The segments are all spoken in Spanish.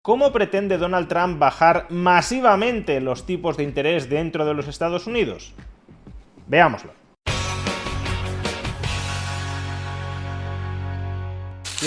¿Cómo pretende Donald Trump bajar masivamente los tipos de interés dentro de los Estados Unidos? Veámoslo.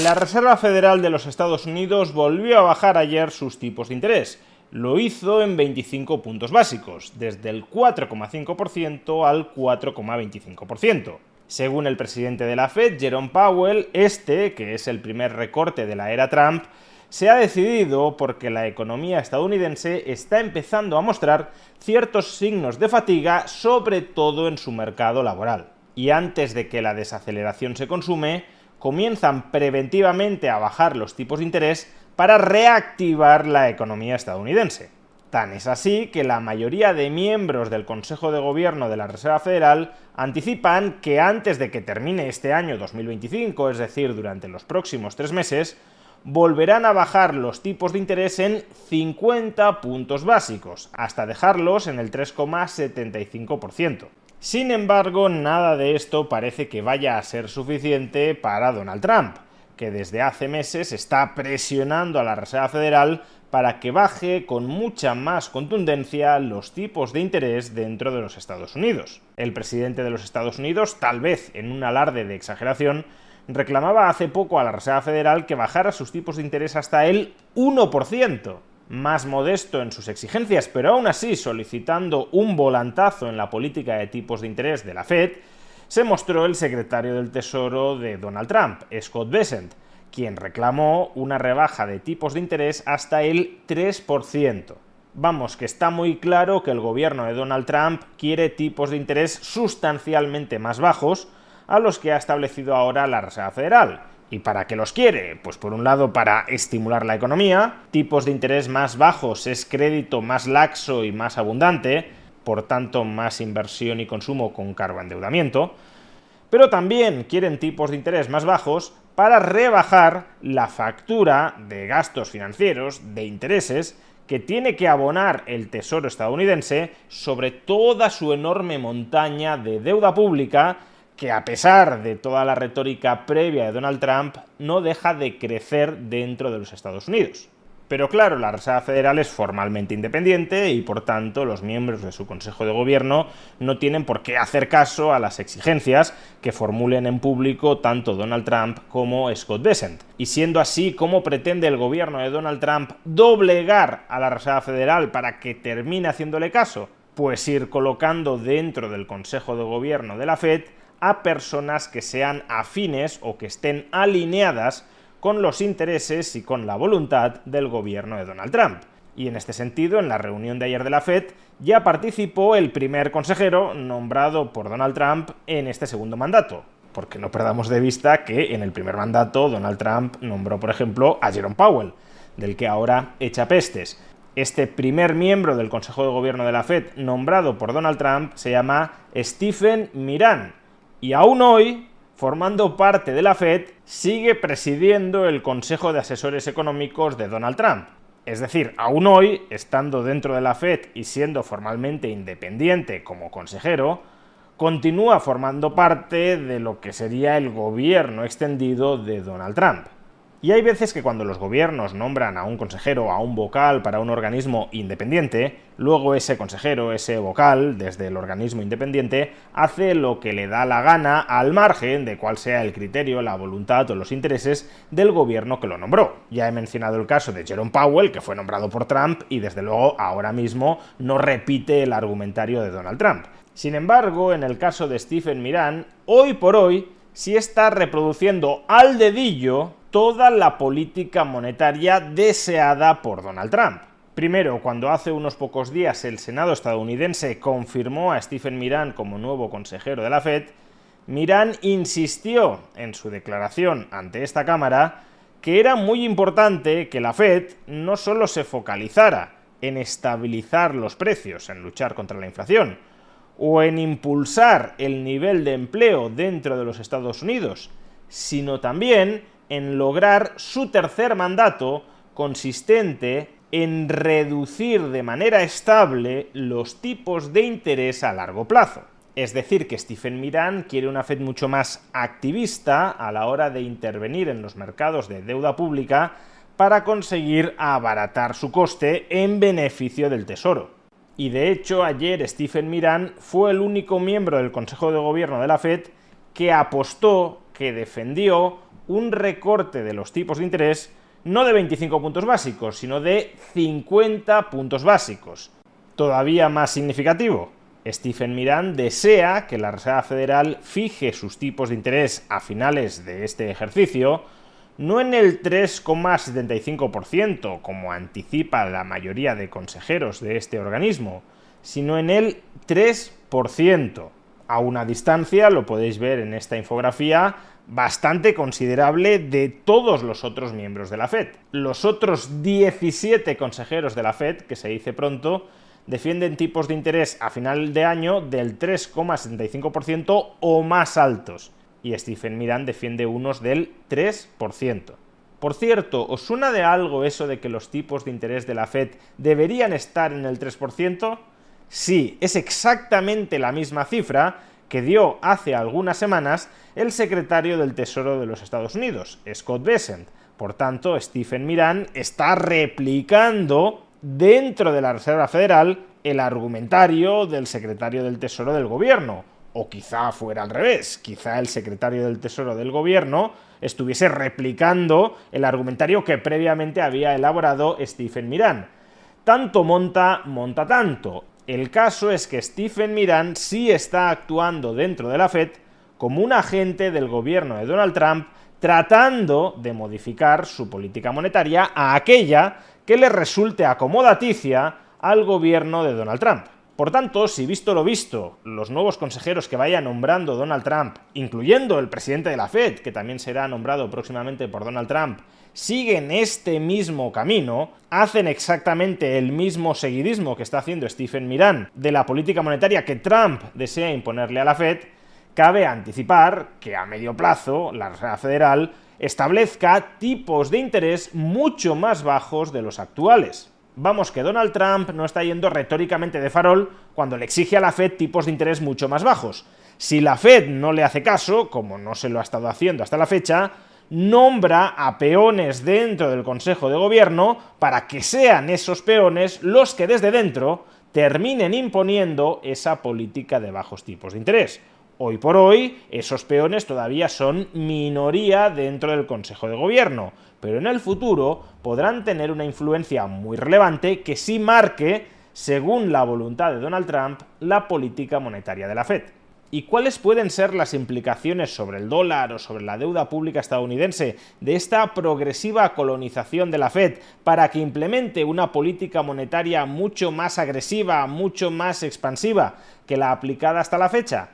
La Reserva Federal de los Estados Unidos volvió a bajar ayer sus tipos de interés. Lo hizo en 25 puntos básicos, desde el 4,5% al 4,25%. Según el presidente de la Fed, Jerome Powell, que es el primer recorte de la era Trump, se ha decidido porque la economía estadounidense está empezando a mostrar ciertos signos de fatiga, sobre todo en su mercado laboral. Y antes de que la desaceleración se consume, comienzan preventivamente a bajar los tipos de interés para reactivar la economía estadounidense. Tan es así que la mayoría de miembros del Consejo de Gobierno de la Reserva Federal anticipan que antes de que termine este año 2025, es decir, durante los próximos 3 meses, volverán a bajar los tipos de interés en 50 puntos básicos, hasta dejarlos en el 3,75%. Sin embargo, nada de esto parece que vaya a ser suficiente para Donald Trump, que desde hace meses está presionando a la Reserva Federal para que baje con mucha más contundencia los tipos de interés dentro de los Estados Unidos. El presidente de los Estados Unidos, tal vez en un alarde de exageración, reclamaba hace poco a la Reserva Federal que bajara sus tipos de interés hasta el 1%, más modesto en sus exigencias, pero aún así solicitando un volantazo en la política de tipos de interés de la Fed, se mostró el secretario del Tesoro de Donald Trump, Scott Bessent, quien reclamó una rebaja de tipos de interés hasta el 3%. Vamos, que está muy claro que el gobierno de Donald Trump quiere tipos de interés sustancialmente más bajos a los que ha establecido ahora la Reserva Federal. ¿Y para qué los quiere? Pues por un lado para estimular la economía, tipos de interés más bajos es crédito más laxo y más abundante, por tanto más inversión y consumo con cargo a endeudamiento, pero también quieren tipos de interés más bajos para rebajar la factura de gastos financieros, de intereses, que tiene que abonar el Tesoro estadounidense sobre toda su enorme montaña de deuda pública que, a pesar de toda la retórica previa de Donald Trump, no deja de crecer dentro de los Estados Unidos. Pero claro, la Reserva Federal es formalmente independiente y, por tanto, los miembros de su Consejo de Gobierno no tienen por qué hacer caso a las exigencias que formulen en público tanto Donald Trump como Scott Bessent. Y siendo así, ¿cómo pretende el gobierno de Donald Trump doblegar a la Reserva Federal para que termine haciéndole caso? Pues ir colocando dentro del Consejo de Gobierno de la Fed a personas que sean afines o que estén alineadas con los intereses y con la voluntad del gobierno de Donald Trump. Y en este sentido, en la reunión de ayer de la Fed, ya participó el primer consejero nombrado por Donald Trump en este segundo mandato. Porque no perdamos de vista que en el primer mandato Donald Trump nombró, por ejemplo, a Jerome Powell, del que ahora echa pestes. Este primer miembro del Consejo de Gobierno de la Fed nombrado por Donald Trump se llama Stephen Miran, y aún hoy, formando parte de la Fed, sigue presidiendo el Consejo de Asesores Económicos de Donald Trump. Es decir, aún hoy, estando dentro de la Fed y siendo formalmente independiente como consejero, continúa formando parte de lo que sería el gobierno extendido de Donald Trump. Y hay veces que cuando los gobiernos nombran a un consejero, a un vocal para un organismo independiente, luego ese consejero, ese vocal, desde el organismo independiente, hace lo que le da la gana al margen de cuál sea el criterio, la voluntad o los intereses del gobierno que lo nombró. Ya he mencionado el caso de Jerome Powell, que fue nombrado por Trump y desde luego ahora mismo no repite el argumentario de Donald Trump. Sin embargo, en el caso de Stephen Miran, hoy por hoy sí está reproduciendo al dedillo toda la política monetaria deseada por Donald Trump. Primero, cuando hace unos pocos días el Senado estadounidense confirmó a Stephen Miran como nuevo consejero de la Fed, Miran insistió en su declaración ante esta Cámara que era muy importante que la Fed no solo se focalizara en estabilizar los precios, en luchar contra la inflación, o en impulsar el nivel de empleo dentro de los Estados Unidos, sino también en lograr su tercer mandato, consistente en reducir de manera estable los tipos de interés a largo plazo. Es decir, que Stephen Miran quiere una Fed mucho más activista a la hora de intervenir en los mercados de deuda pública para conseguir abaratar su coste en beneficio del Tesoro. Y de hecho, ayer Stephen Miran fue el único miembro del Consejo de Gobierno de la Fed que apostó, que defendió un recorte de los tipos de interés no de 25 puntos básicos, sino de 50 puntos básicos. Todavía más significativo, Stephen Miran desea que la Reserva Federal fije sus tipos de interés a finales de este ejercicio no en el 3,75%, como anticipa la mayoría de consejeros de este organismo, sino en el 3%. A una distancia, lo podéis ver en esta infografía, bastante considerable de todos los otros miembros de la Fed. Los otros 17 consejeros de la Fed, que se dice pronto, defienden tipos de interés a final de año del 3,75% o más altos, y Stephen Miran defiende unos del 3%. Por cierto, ¿os suena de algo eso de que los tipos de interés de la Fed deberían estar en el 3%? Sí, es exactamente la misma cifra que dio hace algunas semanas el secretario del Tesoro de los Estados Unidos, Scott Bessent. Por tanto, Stephen Miran está replicando dentro de la Reserva Federal el argumentario del secretario del Tesoro del gobierno. O quizá fuera al revés, quizá el secretario del Tesoro del gobierno estuviese replicando el argumentario que previamente había elaborado Stephen Miran. Tanto monta tanto. El caso es que Stephen Miran sí está actuando dentro de la Fed como un agente del gobierno de Donald Trump tratando de modificar su política monetaria a aquella que le resulte acomodaticia al gobierno de Donald Trump. Por tanto, si visto lo visto, los nuevos consejeros que vaya nombrando Donald Trump, incluyendo el presidente de la Fed, que también será nombrado próximamente por Donald Trump, siguen este mismo camino, hacen exactamente el mismo seguidismo que está haciendo Stephen Miran de la política monetaria que Trump desea imponerle a la Fed, cabe anticipar que a medio plazo la Reserva Federal establezca tipos de interés mucho más bajos de los actuales. Vamos, que Donald Trump no está yendo retóricamente de farol cuando le exige a la Fed tipos de interés mucho más bajos. Si la Fed no le hace caso, como no se lo ha estado haciendo hasta la fecha, nombra a peones dentro del Consejo de Gobierno para que sean esos peones los que desde dentro terminen imponiendo esa política de bajos tipos de interés. Hoy por hoy, esos peones todavía son minoría dentro del Consejo de Gobierno, pero en el futuro podrán tener una influencia muy relevante que sí marque, según la voluntad de Donald Trump, la política monetaria de la Fed. ¿Y cuáles pueden ser las implicaciones sobre el dólar o sobre la deuda pública estadounidense de esta progresiva colonización de la Fed para que implemente una política monetaria mucho más agresiva, mucho más expansiva que la aplicada hasta la fecha?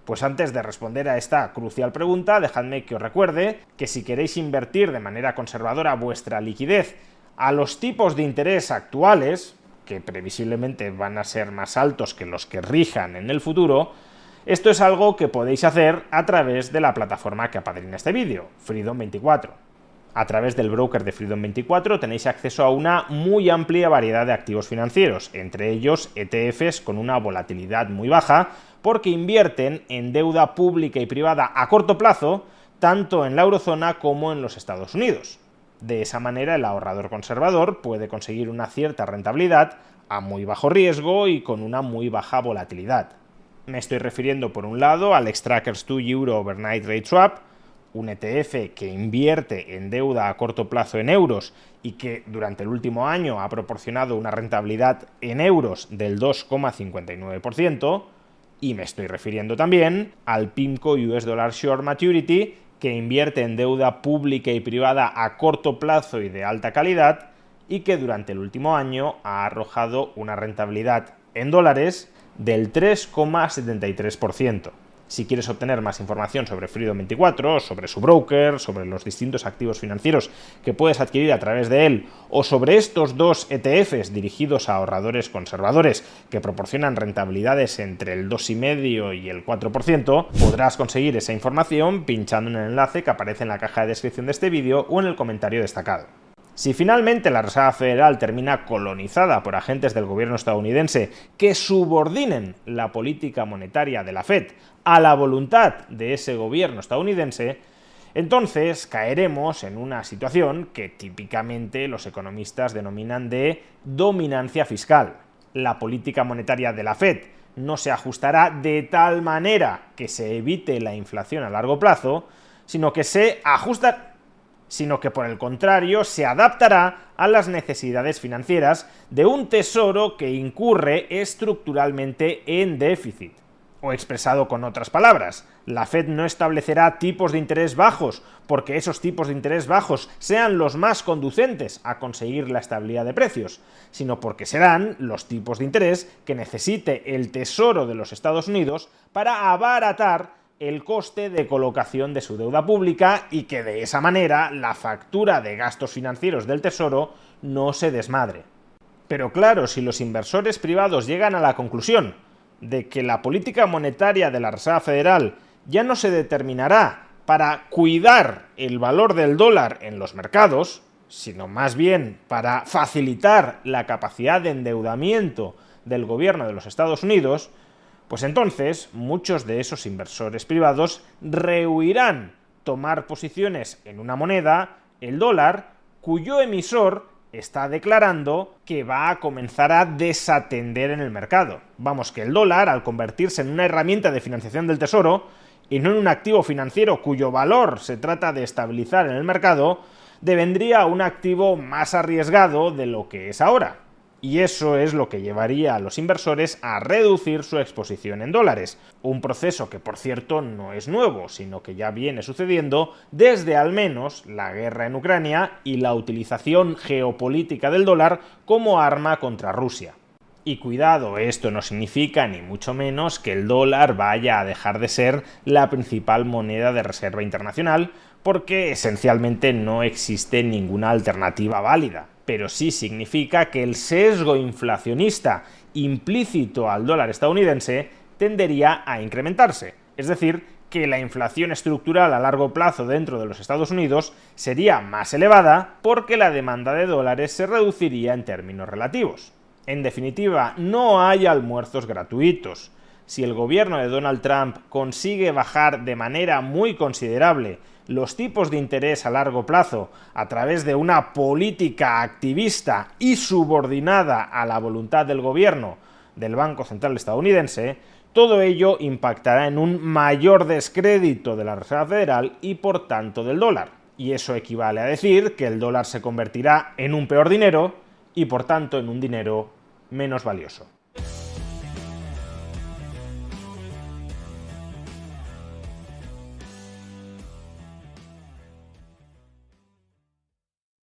Pues antes de responder a esta crucial pregunta, dejadme que os recuerde que si queréis invertir de manera conservadora vuestra liquidez a los tipos de interés actuales, que previsiblemente van a ser más altos que los que rijan en el futuro, esto es algo que podéis hacer a través de la plataforma que apadrina este vídeo, Freedom24. A través del broker de Freedom24 tenéis acceso a una muy amplia variedad de activos financieros, entre ellos ETFs con una volatilidad muy baja, porque invierten en deuda pública y privada a corto plazo, tanto en la eurozona como en los Estados Unidos. De esa manera, el ahorrador conservador puede conseguir una cierta rentabilidad a muy bajo riesgo y con una muy baja volatilidad. Me estoy refiriendo, por un lado, al Xtrackers 2 Euro Overnight Rate Swap, un ETF que invierte en deuda a corto plazo en euros y que durante el último año ha proporcionado una rentabilidad en euros del 2,59%, y me estoy refiriendo también al PIMCO US Dollar Short Maturity, que invierte en deuda pública y privada a corto plazo y de alta calidad y que durante el último año ha arrojado una rentabilidad en dólares del 3,73%. Si quieres obtener más información sobre Freedom24, sobre su broker, sobre los distintos activos financieros que puedes adquirir a través de él, o sobre estos dos ETFs dirigidos a ahorradores conservadores que proporcionan rentabilidades entre el 2,5% y el 4%, podrás conseguir esa información pinchando en el enlace que aparece en la caja de descripción de este vídeo o en el comentario destacado. Si finalmente la Reserva Federal termina colonizada por agentes del gobierno estadounidense que subordinen la política monetaria de la Fed a la voluntad de ese gobierno estadounidense, Entonces caeremos en una situación que típicamente los economistas denominan de dominancia fiscal. La política monetaria de la Fed no se ajustará de tal manera que se evite la inflación a largo plazo, sino que por el contrario se adaptará a las necesidades financieras de un tesoro que incurre estructuralmente en déficit. O expresado con otras palabras, la Fed no establecerá tipos de interés bajos porque esos tipos de interés bajos sean los más conducentes a conseguir la estabilidad de precios, sino porque serán los tipos de interés que necesite el Tesoro de los Estados Unidos para abaratar el coste de colocación de su deuda pública y que de esa manera la factura de gastos financieros del Tesoro no se desmadre. Pero claro, si los inversores privados llegan a la conclusión de que la política monetaria de la Reserva Federal ya no se determinará para cuidar el valor del dólar en los mercados, sino más bien para facilitar la capacidad de endeudamiento del gobierno de los Estados Unidos, pues entonces muchos de esos inversores privados rehuirán tomar posiciones en una moneda, el dólar, cuyo emisor está declarando que va a comenzar a desatender en el mercado. Vamos, que el dólar, al convertirse en una herramienta de financiación del tesoro y no en un activo financiero cuyo valor se trata de estabilizar en el mercado, devendría a un activo más arriesgado de lo que es ahora. Y eso es lo que llevaría a los inversores a reducir su exposición en dólares. Un proceso que, por cierto, no es nuevo, sino que ya viene sucediendo desde al menos la guerra en Ucrania y la utilización geopolítica del dólar como arma contra Rusia. Y cuidado, esto no significa ni mucho menos que el dólar vaya a dejar de ser la principal moneda de reserva internacional, porque esencialmente no existe ninguna alternativa válida. Pero sí significa que el sesgo inflacionista implícito al dólar estadounidense tendería a incrementarse. Es decir, que la inflación estructural a largo plazo dentro de los Estados Unidos sería más elevada porque la demanda de dólares se reduciría en términos relativos. En definitiva, no hay almuerzos gratuitos. Si el gobierno de Donald Trump consigue bajar de manera muy considerable los tipos de interés a largo plazo a través de una política activista y subordinada a la voluntad del gobierno del Banco Central estadounidense, todo ello impactará en un mayor descrédito de la Reserva Federal y por tanto del dólar. Y eso equivale a decir que el dólar se convertirá en un peor dinero y por tanto en un dinero menos valioso.